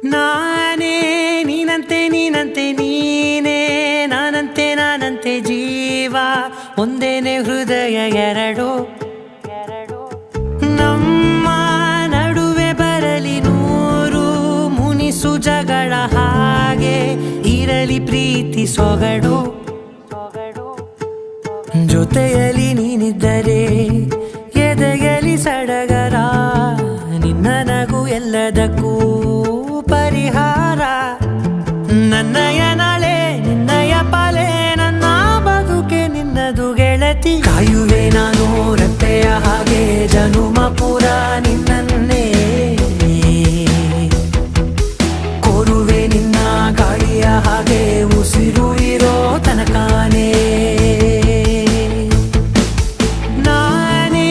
ನಾನೇ ನೀನಂತೆ ನೀನಂತೆ ನೀನೇ ನಾನಂತೆ ನಾನಂತೆ ಜೀವ ಒಂದೇನೆ ಹೃದಯ ಎರಡು ನಮ್ಮ ನಡುವೆ ಬರಲಿ ನೂರು ಮುನಿಸು ಜಗಳ ಹಾಗೆ ಇರಲಿ ಪ್ರೀತಿ ಸೊಗಡು ಜೊತೆಯಲ್ಲಿ ನೀನಿದ್ದರೆ ಎದೆಯಲಿ ಸಡಗರ ನಿನ್ನ ನಗು ಎಲ್ಲದಕ್ಕೂ ಪರಿಹಾರ ನನ್ನಯ ನಾಳೆ ನಿನ್ನಯ ಪಾಲೆ ನನ್ನ ಬದುಕೆ ನಿನ್ನದು ಗೆಳತಿ ಕಾಯುವೆ ನಾನು ರತ್ತೆಯ ಹಾಗೆ ಜನುಮ ಪೂರ